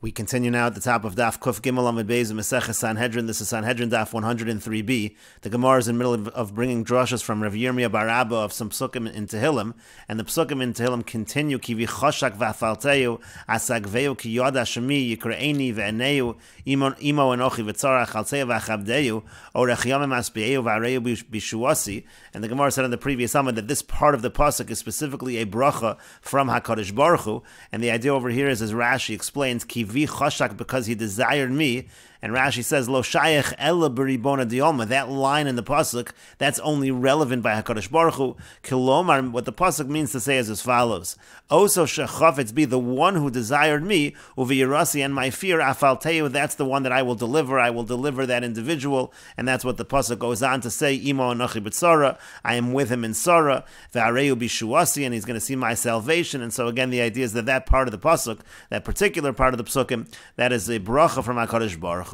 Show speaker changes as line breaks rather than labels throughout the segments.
We continue now at the top of Daf Kuf Gimel Amud Beis Mesechet Sanhedrin. This is Sanhedrin Daf 103b. The Gemara is in the middle of bringing drashas from Rav Yirmiyah bar Abba of some psukim in Tehillim, and the psukim in Tehillim continue ki vichoshak v'afalteu asagveu ki yoda shemi yikreini ve'eneu imo enochi v'tzarach alteu v'achabdeu orech yamim asbeu v'areu bishuasi. And the Gemara said in the previous Amud that this part of the pasuk is specifically a bracha from HaKadosh Baruch Hu, and the idea over here is, as Rashi explains, ki chashak, because he desired me. And Rashi says, Lo shayach ella b'ribona diolma. That line in the pasuk, that's only relevant by HaKadosh Baruch Hu. Kilomar, what the pasuk means to say is as follows: Oso shechafetz be the one who desired me, uviyirasi, and my fear, afalteu, that's the one that I will deliver. I will deliver that individual, and that's what the pasuk goes on to say. Imo anochi b'tzara, I am with him in Sarah. Ve'areu bishuasi, and he's going to see my salvation. And so again, the idea is that that part of the pasuk, that particular part of the psukim, that is a bracha from HaKadosh Baruch Hu.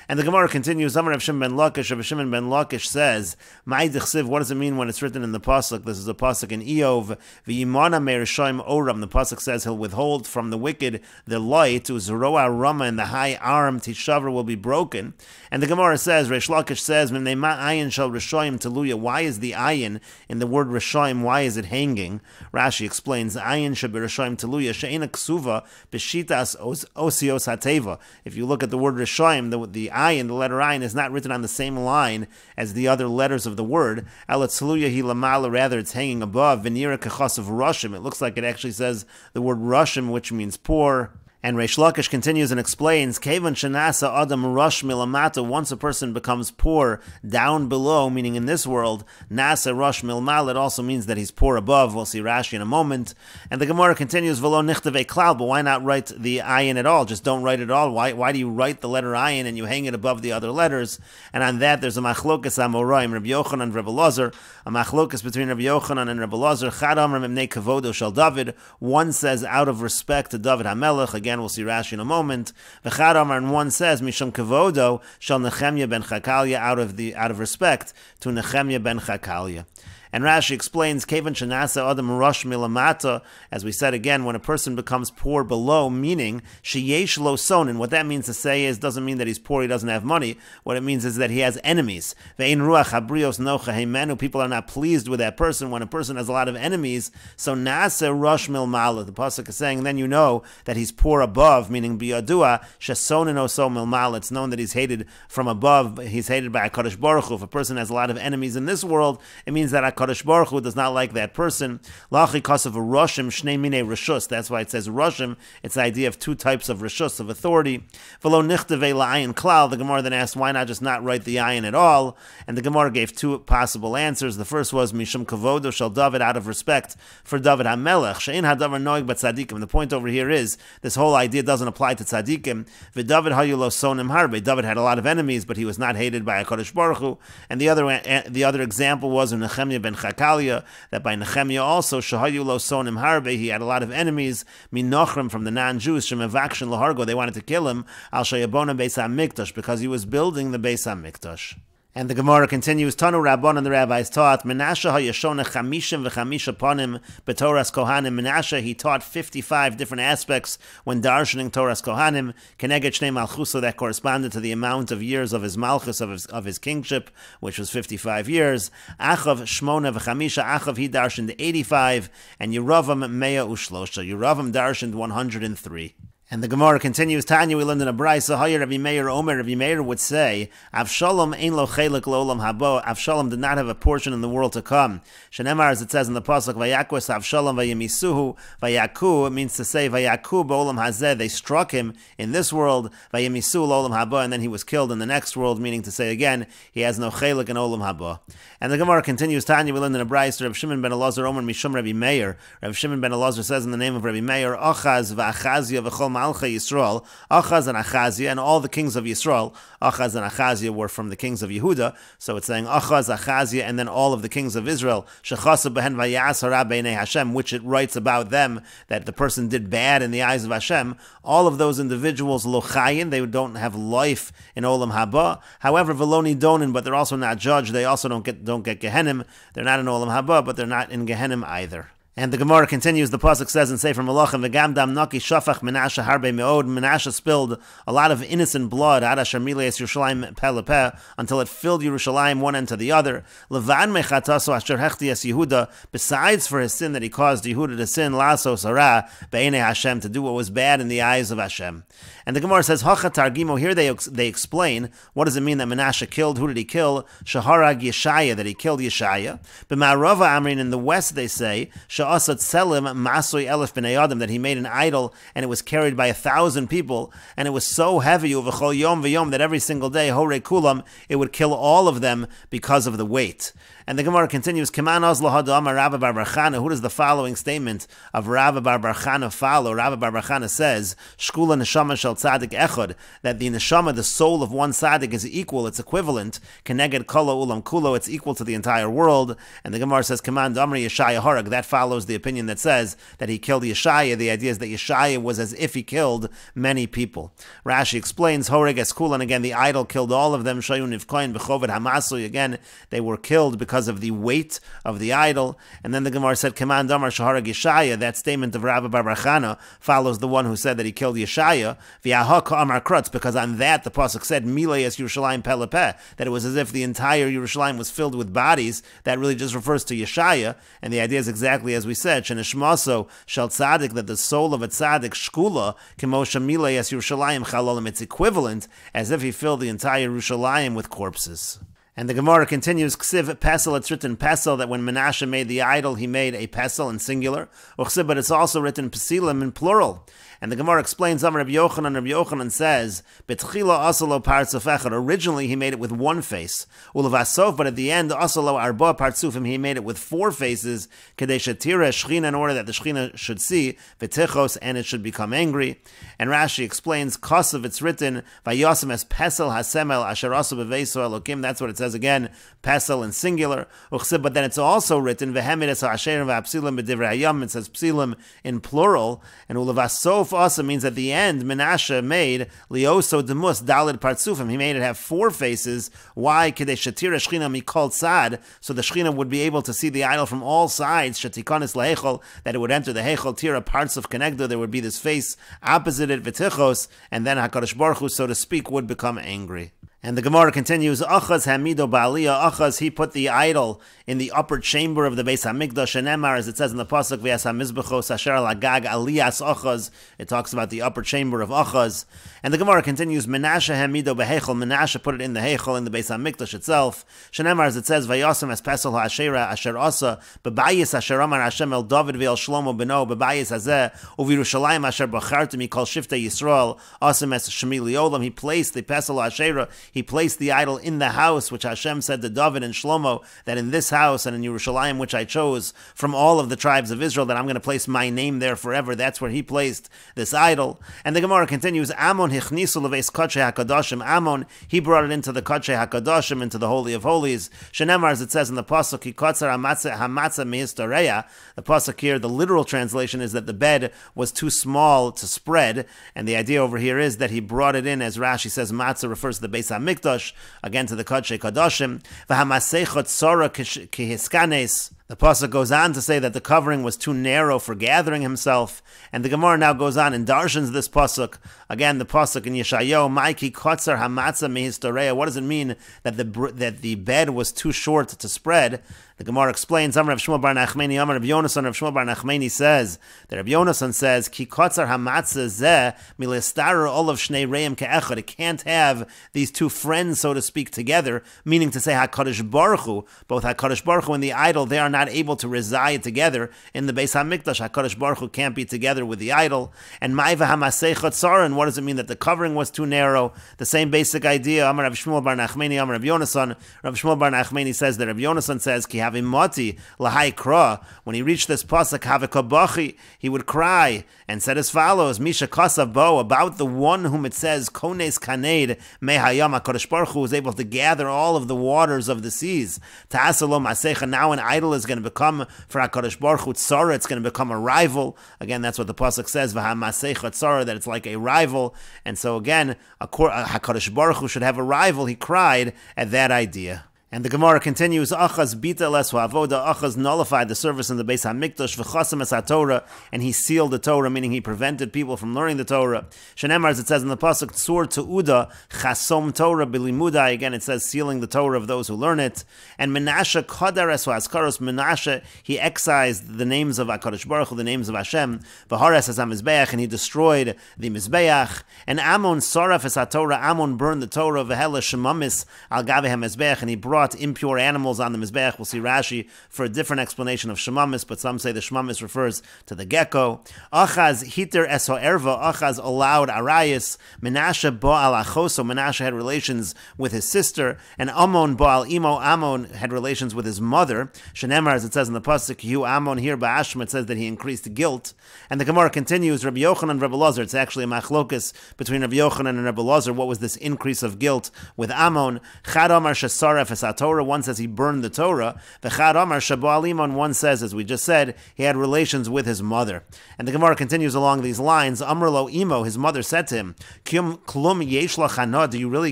And the Gemara continues. Amar Rav Shimon ben Lakish. Rav Shimon ben Lakish says, "Ma'id chsiv." What does it mean when it's written in the pasuk? This is a pasuk in Eov. V'yimana me'ershaim oram. The pasuk says he'll withhold from the wicked the light. To zeroa rama, and the high arm tishaver will be broken. And the Gemara says, Reish Lakish says, "Mimnei ayin shel rishayim teluya." Why is the ayin in the word rishayim? Why is it hanging? Rashi explains, "Ayin shebirishayim teluya she'ena ksuva b'shitas osios hateva." If you look at the word rishayim, the ayin, the letter ayin, is not written on the same line as the other letters of the word. Alatzaluya hi lamala, rather it's hanging above. Venira kachas of Rushim. It looks like it actually says the word Rushim, which means poor. And Reish Lakish continues and explains, Kevan shenasa adam rush milamata, once a person becomes poor down below, meaning in this world, nasa rush milmal, it also means that he's poor above. We'll see Rashi in a moment. And the Gemara continues, velo nichtave klal, but why not write the ayin at all? Just don't write it all. Why do you write the letter ayin and you hang it above the other letters? And on that there's a machlokas amoraim, Rabbi Yochanan and Rabbi Elazar, a machlokas between Rabbi Yochanan and Rabbi Elazar. Chad amar mimnei kavodo shel David. One says out of respect to David HaMelech. Again, we'll see Rashi in a moment. V'chad amar, and one says misham kavodo shel Nechemya ben Chakalia, out of respect to Nechemya ben Chakalia. And Rashi explains, Kevan shenasa adam rush milamata, as we said again, when a person becomes poor below, meaning sheyesh lo sonin. What that means to say is, doesn't mean that he's poor, he doesn't have money. What it means is that he has enemies. Ve'in ruach habrios nocha heimenu. People are not pleased with that person when a person has a lot of enemies. So nasa rush milmala. The pasuk is saying, then you know that he's poor above, meaning biyadua shesonin oso milmala. It's known that he's hated from above. He's hated by HaKadosh Baruch Hu. If a person has a lot of enemies in this world, it means that HaKadosh Baruch Hu does not like that person. Lachi kasav Rushim shnei mine rishus. That's why it says Rushim. It's the idea of two types of rishus, of authority. V'lo nichtavei la'ayin klal. The Gemara then asked, why not just not write the ayin at all? And the Gemara gave two possible answers. The first was mishum kavodo shel David, out of respect for David HaMelech. She'in hadavar noig but tzadikim. The point over here is this whole idea doesn't apply to tzadikim. V'David hayu lo sonim harbe. David had a lot of enemies, but he was not hated by HaKadosh Baruch Hu. And the other example was in Nechemya ben Chakalia, that by Nechemya also, Shahayu lo sonim harbe, he had a lot of enemies, min nochrim, from the non-Jews, shemavakshin lahargo, they wanted to kill him, al shayabona beis hamikdash, because he was building the beis hamikdash. And the Gemara continues, Tanu Rabban, and the rabbis taught, Menashe hayashona chamishim v'chamisha panim b'Toras Kohanim. Menashe, he taught 55 different aspects when darshaning Toras Kohanim. Keneged shnei malchusa, that corresponded to the amount of years of his malchus, of his kingship, which was 55 years. Achav shmona v'chamisha, Achav, he darshaned 85, and Yeravam mea ushlosha, Yeravam darshaned 103. And the Gemara continues, Tanya, we learned in a Braisa, Hayer Rabbi Meir Omer, Rabbi Meir would say, Avshalom ein lo chelik lo'olam habo, Avshalom did not have a portion in the world to come. Shenemar, as it says in the Pasuk, Vayakos Avshalom vayemisuhu, Vayaku, it means to say, Vayaku ba'olam hazeh, they struck him in this world, Vayemisu lo'olam habo, and then he was killed in the next world, meaning to say again, he has no chelik in olam habo. And the Gemara continues, Tanya, we learned in a Braisa, Rav Shimon ben Elazar Omer Mishum Rabbi Meir. Rav Shimon ben Elazar says in the name of Rabbi Meir, Achaz v'achazia v'chol Malchei Yisrael, Achaz and Achazia, and all the kings of Yisrael. Achaz and Achazia were from the kings of Yehuda, so it's saying Achaz, Achazia, and then all of the kings of Israel. Shechasa behen vayas hara b'nei Hashem, which it writes about them that the person did bad in the eyes of Hashem. All of those individuals lochayin, they don't have life in olam haba. However, veloni donin, but they're also not judged. They also don't get Gehenim. They're not in olam haba, but they're not in Gehenim either. And the Gemara continues, the Pasuk says in Sefer Malachim, V'gam dam naki shafach Menashe harbe me'od. Menashe spilled a lot of innocent blood, Ad asher mileis Yerushalayim peh lepeh, until it filled Yerushalayim one end to the other. Levan mechataso asher hechtias Yehuda, besides for his sin that he caused Yehuda to sin, lasos hara be'enei Hashem, to do what was bad in the eyes of Hashem. And the Gemara says, Hacha targimo, here they explain, what does it mean that Menashe killed? Who did he kill? Shaharag Yeshaya, that he killed Yeshaya. B'ma'arava Amrin, in the west they say, Sha'asat selim masoi elef b'nei adam, that he made an idol and it was carried by 1,000 people, and it was so heavy, uv'chol yom v'yom, that every single day, hore kulam, it would kill all of them because of the weight. And the Gemara continues, Keman ozlo hadam Rabba bar bar Chana. Who does the following statement of Rabba bar bar Chana follow? Rabba bar bar Chana says, Shkula neshama shel tzadik echad, that the neshama, the soul of one tzadik, is equal, it's equivalent, keneged kolo ulam kulo, it's equal to the entire world. And the Gemara says, Keman damri Yeshaya harag. That follows the opinion that says that he killed Yeshaya. The idea is that Yeshaya was as if he killed many people. Rashi explains, Horeg eskul, and again the idol killed all of them. Shayun nivkoin b'choved hamasui, again they were killed because of the weight of the idol. And then the Gemara said, Keman damar shaharag Yeshaya. That statement of Rabba bar bar Chana follows the one who said that he killed Yeshaya. V'yaha ka'amar krutz, because on that the pasuk said milayas Yerushalayim peh lepeh, that it was as if the entire Yerushalayim was filled with bodies. That really just refers to Yeshaya, and the idea is exactly as we said, shenishmaso shel tzadik, that the soul of a tzadik shkula kemosha milayas Yerushalayim chalolim, it's equivalent as if he filled the entire Yerushalayim with corpses. And the Gemara continues, Ksiv pesel, it's written pesel, that when Menashe made the idol, he made a pesel in singular. Uchsiv, but it's also written pesilim in plural. And the Gemara explains, Rabbi Yochanan says, Betchila asalo partzuf, originally he made it with one face. Ulavasof, but at the end, asalo arba partzufim, he made it with 4 faces, Kadesh tira shchina, in order that the shchina should see, v'tichos, and it should become angry. And Rashi explains, Kosav, it's written, Vayosem es pesel hasemel asher asu b'veiso elokim, that's what it says again, pesel in singular. Uchsib, but then it's also written, Vehemid es ha'asherim v'apsilim b'divrei hayam, it says psilim in plural, and ulavasof also means at the end, Menashe made lioso demus dalid partzufim. He made it have 4 faces. Why? Kedei shatira shchina mikol tzad, so the shchina would be able to see the idol from all sides. Shatikonis lahechol, that it would enter the hechol tira parts of konegdo. There would be this face opposite it, v'tichos, and then Hakadosh Baruch Hu, so to speak, would become angry. And the Gemara continues, Achaz hamido ba'aliyah, Achaz, he put the idol in the upper chamber of the Beis HaMikdash, and Emar, as it says in the Pasuk, V'yas HaMizbechos asher lagag aliyas Achaz, it talks about the upper chamber of Achaz. And the Gemara continues, Menashe hamido behechol, Menashe put it in the hechol, in the Beis HaMikdash itself. Shenemar, as it says, V'yasem es pesel ha'ashera asher asa, B'bayis asher amar Hashem el David v'el Shlomo beno, B'bayis hazeh, U'v'Yerushalayim asher b'chartem mikol shiftei Yisrael, asem es shemi liolam, he placed the pesel ha'ashera, he placed the idol in the house, which Hashem said to David and Shlomo, that in this house and in Yerushalayim, which I chose from all of the tribes of Israel, that I'm going to place my name there forever. That's where he placed this idol. And the Gemara continues, Amon hichnisu leveis kodshei hakadoshim. Amon, he brought it into the kodshei hakadoshim, into the Holy of Holies. Shenemar, as it says in the Pasuk, Hikotzar hamatzah mehistoreya. The Pasuk here, the literal translation is that the bed was too small to spread, and the idea over here is that he brought it in, as Rashi says, matzah refers to the Beis HaMikdash, again to the Kodshei Kadoshim. V'hamasechot tzara kihiskanes. The Pasuk goes on to say that the covering was too narrow for gathering himself, and the Gemara now goes on and darshans this Pasuk. Again, the Pasuk in Yeshayahu, Maiki Kotzar Hamatzah Mehistoreya. What does it mean that the bed was too short to spread? The Gemara explains, Amar Rav Shmuel bar Nachmani, Amar Rav Yonasan, Rav Shmuel bar Nachmani says, that Rav Yonasan says, Ki Kotzar Hamatzah Zeh Milestarer Olav Shnei Reim Ke'echad. It can't have these 2 friends, so to speak, together, meaning to say HaKadosh Baruch Hu, both HaKadosh Baruch Hu and the idol, they are not able to reside together in the Beis HaMikdash. HaKadosh Baruch Hu can't be together with the idol. And Maiva HaMasechet Tzara, what does it mean that the covering was too narrow? The same basic idea. Amar Rav Shmuel bar Nachmani, Amar Rav Yonasan. Rav Shmuel bar Nachmani says that Rav Yonasan says, Ki havimoti lahai kra. When he reached this pasuk, havikabachi, he would cry and said as follows, Misha kasav bo, about the one whom it says, Kones kaned mehayam, HaKadosh Baruch Hu was able to gather all of the waters of the seas. Ta'asalo masecha, now an idol is going to become for HaKadosh Baruch Hu tzara, it's going to become a rival. Again, that's what the pasuk says, v'hamasecha tzara, that it's like a rival. And so again, HaKadosh Baruch Hu should have a rival. He cried at that idea. And the Gemara continues, Achaz bita lesu avoda, Achaz nullified the service in the Beis HaMikdash, v'chasam es HaTorah, and he sealed the Torah, meaning he prevented people from learning the Torah. Shenemar, as it says in the Pasuk, Tzur Te'uda, chasom Torah bilimudai, again it says sealing the Torah of those who learn it. And Menashe kadar esu askaros, Menashe, he excised the names of HaKadosh Baruch Hu, the names of Hashem, v'hares es HaMizbeach, and he destroyed the Mizbeach. And Ammon saraf es HaTorah, Ammon burned the Torah, v'hela shemamis al gaveh HaMizbeach, and he brought impure animals on the Mizbeach. We'll see Rashi for a different explanation of Shemamis, but some say the Shemamis refers to the gecko. Achaz hiter eso erva, Achaz allowed Arayis, Menashe ba'al achoso, Menashe had relations with his sister, and Ammon ba'al imo, Ammon had relations with his mother. Shenemar, as it says in the Pasuk, Yu Ammon, here Ba'ashma, it says that he increased guilt. And the Gemara continues, Rabbi Yochanan and Rabbi Lazar, it's actually a machlokus between Rabbi Yochanan and Rabbi Lazar. What was this increase of guilt with Ammon? Chad Amar shesaref es Torah, one says he burned the Torah. V'chad Amar Shabal Iman, one says, as we just said, he had relations with his mother. And the Gemara continues along these lines. Amar lo imo, his mother said to him, Klum yesh lachana, do you really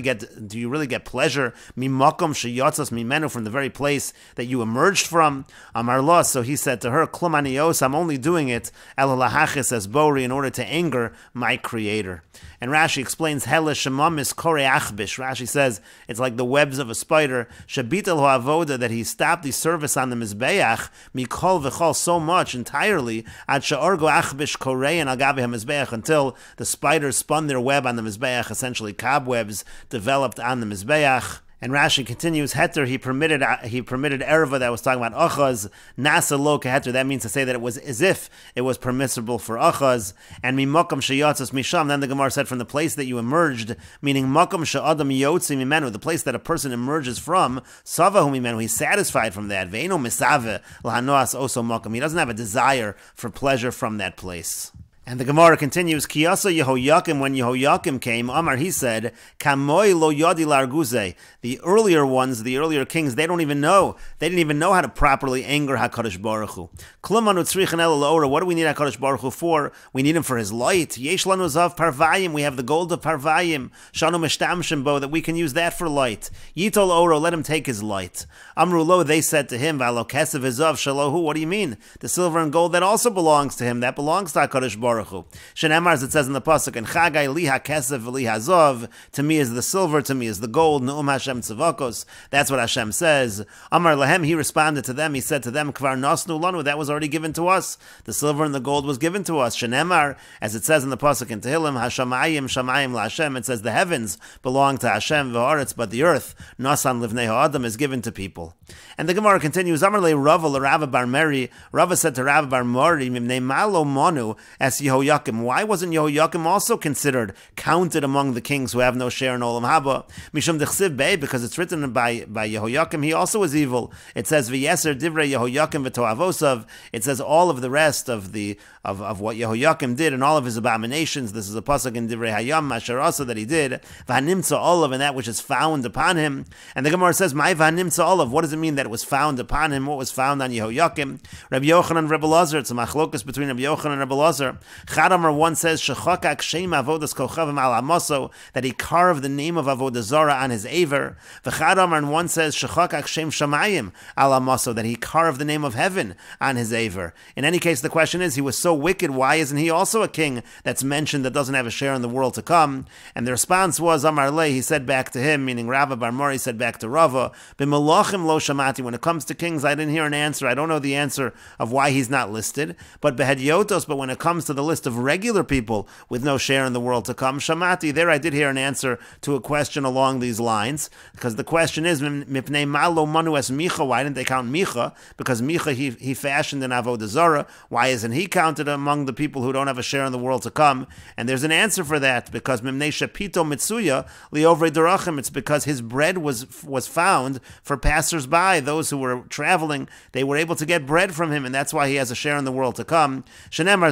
get pleasure? Mimakom sheyatzas mimenu, from the very place that you emerged from. Amar lo, so he said to her, Klum anios, I'm only doing it elalahachis as bori, in order to anger my Creator. And Rashi explains, Hele shemamis kore achbish. Rashi says it's like the webs of a spider. Shabitel ho'avoda, that he stopped the service on the Mizbeach, mikol v'chol, so much entirely, ad she'orgo achbish korein al gavi ha-Mizbeach, until the spiders spun their web on the Mizbeach, essentially cobwebs developed on the Mizbeach. And Rashi continues, Heter, he permitted erva, that was talking about Achaz, Nasa lo keheter, that means to say that it was as if it was permissible for Achaz, and mimokam sheyatzas misham, then the Gemara said, from the place that you emerged, meaning mokam she'adam yotzi mimenu, the place that a person emerges from, savahu mimenu, he's satisfied from that, ve'eno misave lahanoas oso mokam, he doesn't have a desire for pleasure from that place. And the Gemara continues, Kiyasa Yehoyakim, when Yehoyakim came, Amar, he said, Kamoi lo yadi larguze, the earlier ones, the earlier kings, they didn't even know how to properly anger HaKadosh Baruch Hu. Klumanu tzrichin el l'ora, what do we need HaKadosh Baruch Hu for? We need him for his light. Yesh lanu zav parvayim, we have the gold of parvayim, shanu mishtamshim bo, that we can use that for light. Yitol oro, let him take his light. Amru lo, they said to him, Valo kesev izav shalohu, what do you mean? The silver and gold, that also belongs to him, that belongs to HaKadosh Baruch Hu. Shenemar, as it says in the Pasuk, and Chagai liha kesef liha zov, to me is the silver, to me is the gold, Nu'um Hashem tzavakos, that's what Hashem says. Amar lahem, he responded to them, he said to them, Kvar nasnu lanu, that was already given to us, the silver and the gold was given to us. Shenemar, as it says in the Pasuk in Tehillim, Hashamayim shamayim la Hashem, it says the heavens belong to Hashem, v'aretz, but the earth, nasan livnei ha'adam, is given to people. And the Gemara continues, Amar le Rava l'Rava bar Meri, Rava said to Rava bar Meri, Mimnei malo monu es Yehoyakim, why wasn't Yehoyakim also considered, counted among the kings who have no share in Olam Haba? Mishum dechsiv bei, because it's written by Yehoyakim, he also was evil. It says v'yeser divrei Yehoyakim v'toavosav. It says all of the rest of what Yehoyakim did and all of his abominations. This is a pasuk in Divrei Hayam Masharasa that he did. V'hanimtza olav, and that which is found upon him. And the Gemara says, "My v'hanimtza olav." What does it mean that it was found upon him? What was found on Yehoyakim? Rabbi Yochanan and Rabbi Lazar. It's a machlokus between Rabbi Yochanan and Rabbi Lazar. Chadamar, one says shechakak shem avodas kochavim al amoso, that he carved the name of avodah zara on his aver. V'chadamar, and one says shechakak shem shamayim al amoso, that he carved the name of heaven on his aver. In any case, the question is, he was so wicked, why isn't he also a king that's mentioned that doesn't have a share in the world to come? And the response was, Amar le, he said back to him, meaning Rava bar Mori said back to Rava, b'malachim lo shamati, when it comes to kings, I didn't hear an answer. I don't know the answer of why he's not listed. But behediotos, but when it comes to the list of regular people with no share in the world to come, shamati, there I did hear an answer to a question along these lines, because the question is, mipnei malo manu es Micha, why didn't they count Micha? Because Micha, he fashioned an avodah zara. Why isn't he counted among the people who don't have a share in the world to come? And there's an answer for that, because mimnei shapito mitsuya liovre dorachim, it's because his bread was found for passers-by, those who were traveling, they were able to get bread from him, and that's why he has a share in the world to come. Shenemar,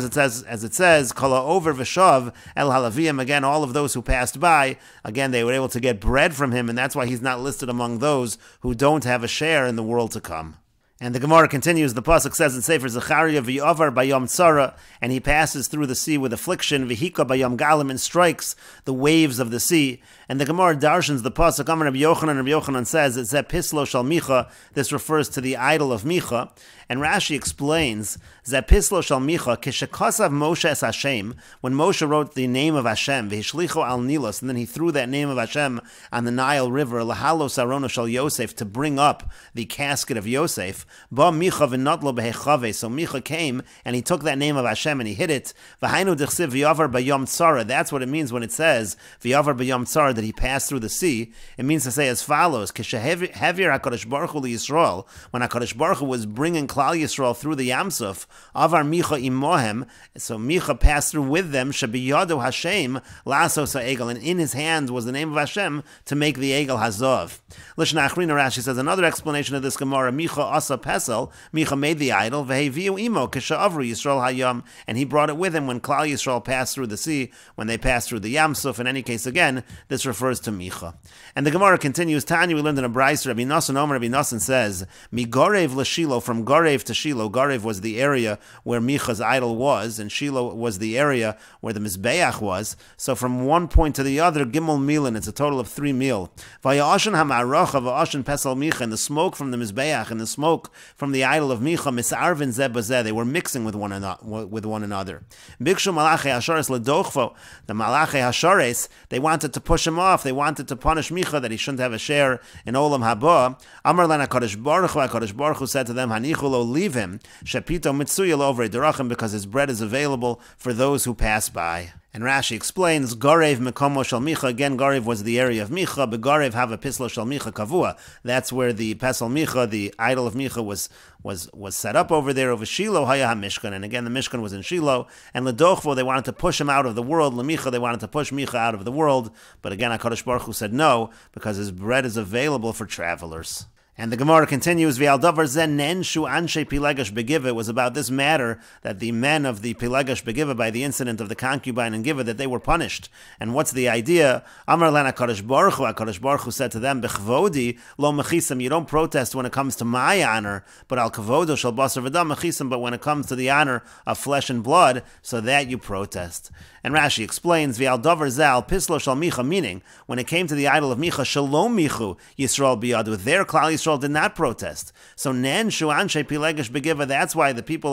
as it says, kala over v'shav el halaviyim, again, all of those who passed by, again, they were able to get bread from him, and that's why he's not listed among those who don't have a share in the world to come. And the Gemara continues, the Pasuk says in Sefer Zechariah, V'yovar bayom tzara, and he passes through the sea with affliction, V'hika bayom galim, and strikes the waves of the sea. And the Gemara darshans the Pasuk, Amar Rabbi Yochanan says, it's Zeh Pislo Shal Micha, this refers to the idol of Micha. And Rashi explains, Zeh Pislo Shal Micha, Kishakasav Moshe es Hashem, when Moshe wrote the name of Hashem, V'hishlicho al Nilos, and then he threw that name of Hashem on the Nile River, Lahalo Sarono Shal Yosef, to bring up the casket of Yosef, Ba Micha v'notlo behechave, so Micha came, and he took that name of Hashem, and he hid it, V'hainu dichsiv v'yavar bayom tzara, that's what it means when it says, V'yavar bayom tzara, that he passed through the sea. It means to say as follows, Kishehevir HaKadosh Baruch Hu Yisrael, when HaKadosh Baruch Hu was bringing Klal Yisrael through the Yamsuf, Avar Micha imohem, so Micha passed through with them, Shebiyado Hashem, Lasos HaEgel, and in his hand was the name of Hashem to make the Egel Hazov. Lishna Achrina Rashi says, another explanation of this Gemara, Micha Asa Pesel, Micha made the idol, Veheviu Imo, Kisha'avru Yisrael Hayam, and he brought it with him when Klal Yisrael passed through the sea, when they passed through the Yamsuf. In any case, again, this refers to Micha. And the Gemara continues, Tanya, we learned in a Brayso, Rabbi Nosson says, Mi Gorev l'Shilo, from Gorev to Shiloh. Gorev was the area where Micha's idol was, and Shiloh was the area where the Mizbeach was. So from one point to the other, Gimel Milan, it's a total of 3 mil. Vayashan ha'maracha v'ashan pesal Micha, and the smoke from the Mizbeach and the smoke from the idol of Micha, misarvin zeh bazeh, they were mixing with one another. Bikshu Malachei Hashares ledochvo, the Malachei Hashares, they wanted to push him off, they wanted to punish Micha, that he shouldn't have a share in Olam Haba. Amar lan HaKadosh Baruch Hu said to them, Hanichulo, leave him, Shepito Mitsuya Lovre Derachim, because his bread is available for those who pass by. And Rashi explains, Gorev Mekomo Shal Micha, again, Gorev was the area of Micha, but Gorev have a Pislo Shal Micha Kavua. That's where the Pesel Micha, the idol of Micha, was set up over there, over Shiloh, Haya HaMishkan. And again, the Mishkan was in Shiloh. And Ledochvo, they wanted to push him out of the world. Lemicha, they wanted to push Micha out of the world. But again, HaKadosh Baruch Hu said no, because his bread is available for travelers. And the Gemara continues, V'al davar zeh nenshu anshe Pilegash Begiva. It was about this matter that the men of the Pilegash Begiva, by the incident of the concubine and Giva, that they were punished. And what's the idea? Amar lan HaKadosh Baruch Hu, HaKadosh Baruch Hu said to them, B'chvodi lo mechisam, you don't protest when it comes to my honor, but al kavodo shal basar v'dam mechisam, but when it comes to the honor of flesh and blood, so that you protest. And Rashi explains, V'al davar zeh al pislo shal Micha, meaning, when it came to the idol of Micha, shalom Michu Yisrael biyadu, their Klal Yisrael did not protest. So Nen Shu Anshe Pilegash Begiva, that's why the people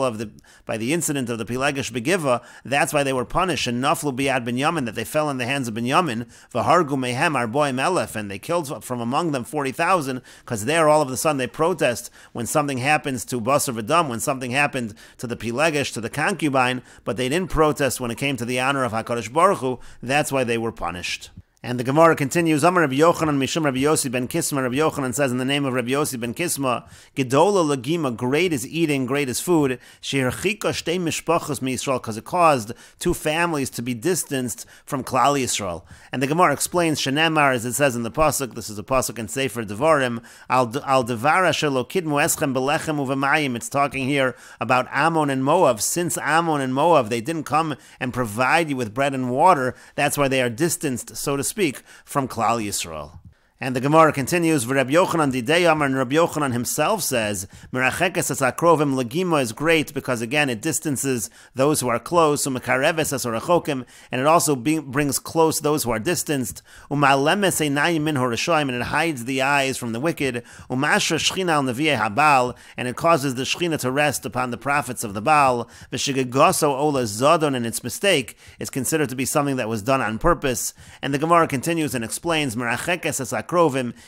by the incident of the Pilegash Begiva, that's why they were punished. And Naflu Biad Binyamin, that they fell in the hands of Binyamin, V'hargu Mehem Arboim Elef, and they killed from among them 40,000, because there all of a sudden they protest when something happens to Basar V'dam, when something happened to the Pilegash, to the concubine, but they didn't protest when it came to the honor of HaKadosh Baruch Hu. That's why they were punished. And the Gemara continues, Amar Rabbi Yochanan Mishum Rabbi Yossi ben Kisma. Rabbi Yochanan says in the name of Rabbi Yossi ben Kisma, Gedola Lagima, great is eating, great is food, Sheirchika Shtei Mishpachos Mi Yisrael, because it caused 2 families to be distanced from Klal Yisrael. And the Gemara explains, Shenemar, as it says in the Pasuk, this is a Pasuk in Sefer Devarim, Al Devar Asher Lo Kidmu Eschem Belechem Uvemayim. It's talking here about Ammon and Moab. Since Ammon and Moab, they didn't come and provide you with bread and water, that's why they are distanced, so to speak, from Klal Yisrael. And the Gemara continues, Rabbi Yochanan Didei Amar, and Rabbi Yochanan himself says, Merachekas as akrovim legima is great, because again it distances those who are close, umekareves as orachokim, and it also brings close those who are distanced, umalemes einayim min horashoim, and it hides the eyes from the wicked, umashra shchina al nevi'ei habal, and it causes the shchina to rest upon the prophets of the Baal, v'shigegoso ola zodon, and its mistake is considered to be something that was done on purpose. And the Gemara continues and explains, Merachekas as akrovim,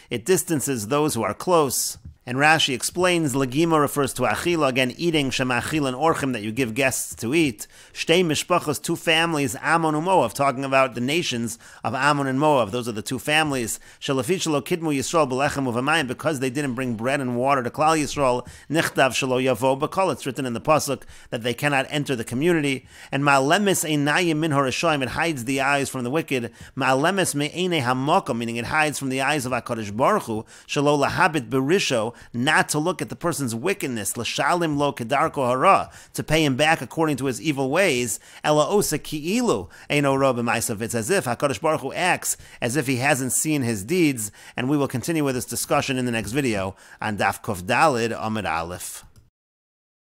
it distances those who are close. And Rashi explains, Legima refers to Achila, again, eating, Shema Achila and Orchim, that you give guests to eat. Shtei Mishpachos, 2 families, Ammon and Moab, talking about the nations of Ammon and Moab. Those are the 2 families. Shalafit Shalo Kidmu Yisrael Belechem Uvamayim, because they didn't bring bread and water to Klal Yisrael, Nichtav Shalo Yavo Bakol, it's written in the Pasuk that they cannot enter the community. And Ma'alemis Einayim Min Horashoim, it hides the eyes from the wicked. Ma'alemis Me'ene Hamokom, meaning it hides from the eyes of HaKadosh Baruch Hu, Shalo Lahabit Berisho, also not to look at the person's wickedness, l'shalim lo kedarko hara, to pay him back according to his evil ways, ela osa ki'ilu eino ra b'maisav. It's as if HaKadosh Baruch Hu acts as if he hasn't seen his deeds, and we will continue with this discussion in the next video on Daf Kuf Dalid Amud Aleph.